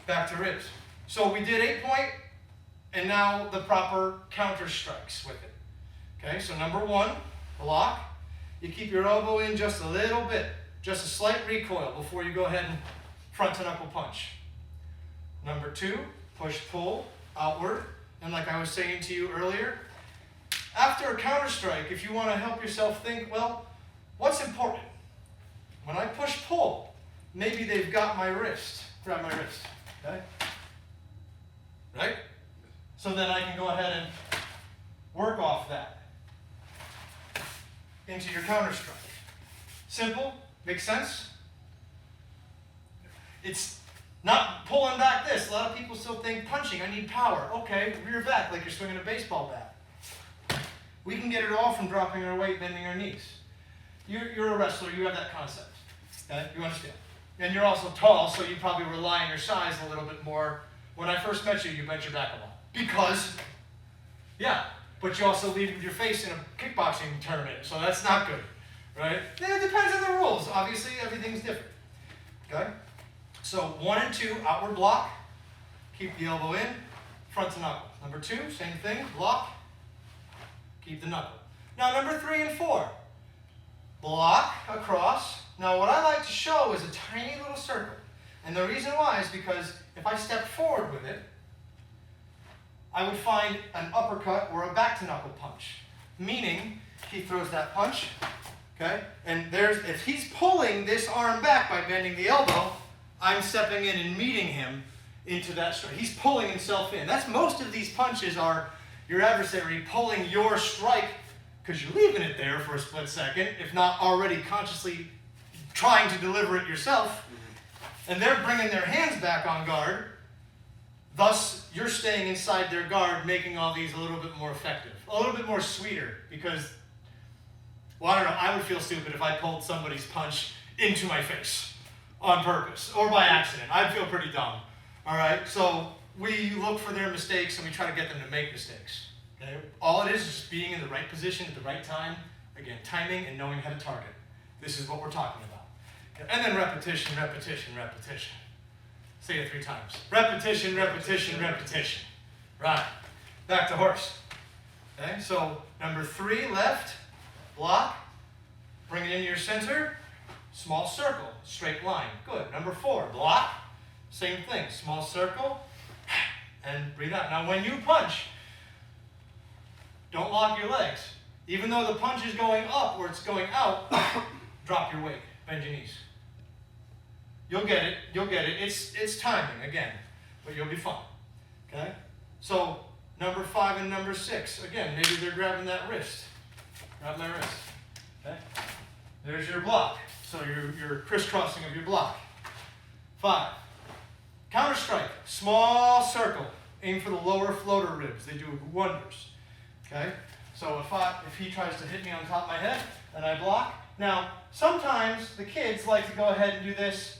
back to ribs. So we did 8-point, and now the proper counter strikes with it. Okay, so number 1, block. You keep your elbow in just a little bit, just a slight recoil before you go ahead and front to knuckle punch. Number 2, push pull outward. And like I was saying to you earlier, after a counter strike, if you want to help yourself think, well, what's important? When I push pull, maybe they've got my wrist. Grab my wrist. Okay? Right? So then I can go ahead and work off that into your counter strike. Simple? Makes sense? It's not pulling back this. A lot of people still think punching, I need power. Okay, rear back like you're swinging a baseball bat. We can get it all from dropping our weight, bending our knees. You're a wrestler, you have that concept. Okay? You understand? And you're also tall, so you probably rely on your size a little bit more. When I first met you, you bent your back a lot. Because, yeah, but you also lead with your face in a kickboxing tournament, so that's not good, right? It depends on the rules. Obviously, everything's different, okay? So 1 and 2, outward block. Keep the elbow in, front to knuckle. Number 2, same thing, block. Keep the knuckle. Now number 3 and 4, block across. Now what I like to show is a tiny little circle. And the reason why is because if I step forward with it, I would find an uppercut or a back to knuckle punch. Meaning, he throws that punch, okay? And if he's pulling this arm back by bending the elbow, I'm stepping in and meeting him into that strike. He's pulling himself in. That's most of these punches are your adversary pulling your strike because you're leaving it there for a split second, if not already consciously trying to deliver it yourself. And they're bringing their hands back on guard. Thus, you're staying inside their guard, making all these a little bit more effective, a little bit more sweeter, because, well, I don't know, I would feel stupid if I pulled somebody's punch into my face on purpose or by accident. I'd feel pretty dumb, all right? So we look for their mistakes and we try to get them to make mistakes, okay? All it is just being in the right position at the right time. Again, timing and knowing how to target. This is what we're talking about. And then repetition, repetition, repetition. Say it 3 times. Repetition, repetition, repetition. Right. Back to horse. Okay, so number 3, left, block. Bring it into your center. Small circle, straight line. Good. Number 4, block. Same thing. Small circle. And breathe out. Now when you punch, don't lock your legs. Even though the punch is going up or it's going out, drop your weight. Bend your knees. You'll get it. You'll get it. It's timing, again, but you'll be fine. Okay? So, number 5 and number 6. Again, maybe they're grabbing that wrist. Grab my wrist. Okay? There's your block. So you're crisscrossing of your block. 5. Counter strike. Small circle. Aim for the lower floater ribs. They do wonders. Okay? So if he tries to hit me on top of my head and I block. Now, sometimes the kids like to go ahead and do this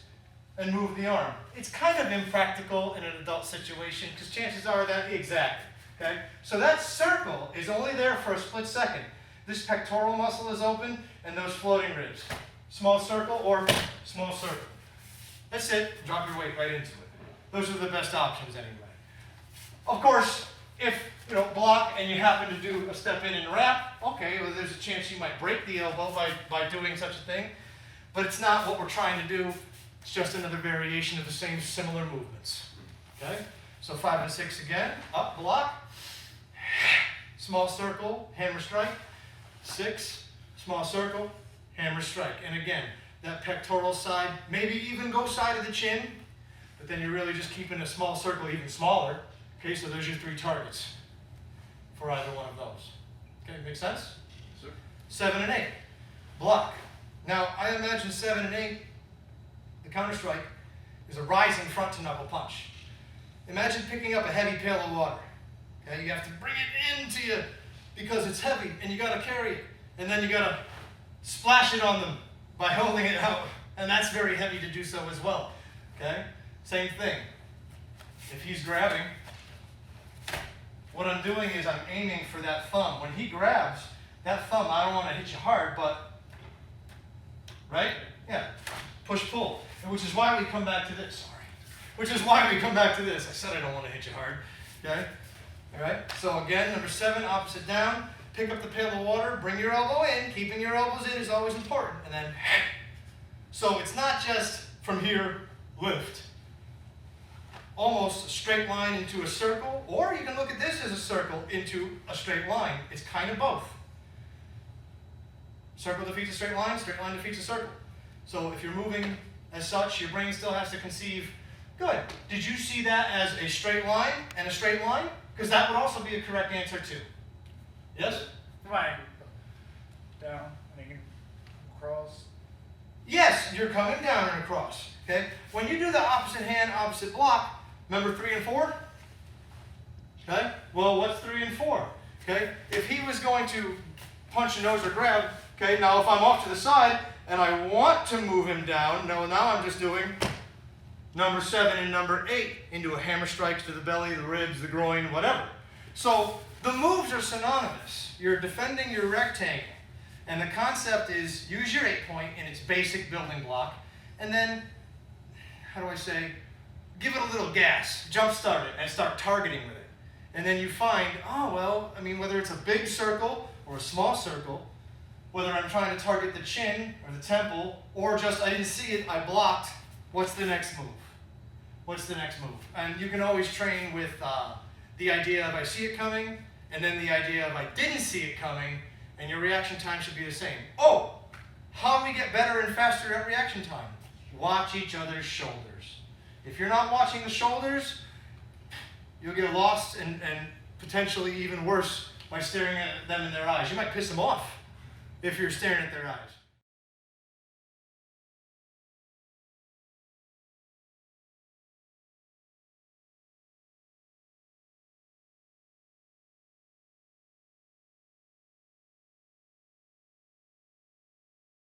and move the arm. It's kind of impractical in an adult situation because chances are that exactly. Okay? So that circle is only there for a split second. This pectoral muscle is open and those floating ribs. Small circle or small circle. That's it. Drop your weight right into it. Those are the best options anyway. Of course, if block and you happen to do a step in and wrap, okay, well, there's a chance you might break the elbow by doing such a thing, but it's not what we're trying to do. It's just another variation of the same similar movements. Okay? So 5 and 6 again. Up, block. Small circle, hammer strike. 6, small circle, hammer strike. And again, that pectoral side, maybe even go side of the chin, but then you're really just keeping a small circle even smaller. Okay, so there's your 3 targets for either one of those. Okay, make sense? Yes, sir. 7 and 8, block. Now, I imagine 7 and 8, the counter strike, is a rising front to knuckle punch. Imagine picking up a heavy pail of water. Okay, you have to bring it into you because it's heavy and you got to carry it. And then you got to splash it on them by holding it out. And that's very heavy to do so as well. Okay, same thing. If he's grabbing, what I'm doing is I'm aiming for that thumb. When he grabs, that thumb, I don't want to hit you hard, but, right? Yeah, push-pull. Which is why we come back to this. Sorry. which is why we come back to this. I said I don't want to hit you hard. Okay? Alright? So again, number 7, opposite down. Pick up the pail of water, bring your elbow in. Keeping your elbows in is always important. And then, so it's not just from here, lift. Almost a straight line into a circle, or you can look at this as a circle into a straight line. It's kind of both. Circle defeats a straight line defeats a circle. So if you're moving as such, your brain still has to conceive. Good. Did you see that as a straight line and a straight line? Because that would also be a correct answer too. Yes? Right. Down and you can cross. Yes, you're coming down and across. Okay? When you do the opposite hand, opposite block, remember 3 and 4? Okay? Well, what's 3 and 4? Okay? If he was going to punch a nose or grab, okay, now if I'm off to the side and I want to move him down, no, now I'm just doing number 7 and number 8 into a hammer strikes to the belly, the ribs, the groin, whatever. So the moves are synonymous. You're defending your rectangle. And the concept is use your 8-point in its basic building block, and then, how do I say, give it a little gas, jumpstart it, and start targeting with it. And then you find, oh, well, I mean, whether it's a big circle or a small circle, whether I'm trying to target the chin or the temple, or just I didn't see it, I blocked, what's the next move? What's the next move? And you can always train with the idea of I see it coming, and then the idea of I didn't see it coming, and your reaction time should be the same. Oh, how do we get better and faster at reaction time? Watch each other's shoulders. If you're not watching the shoulders, you'll get lost and potentially even worse by staring at them in their eyes. You might piss them off if you're staring at their eyes.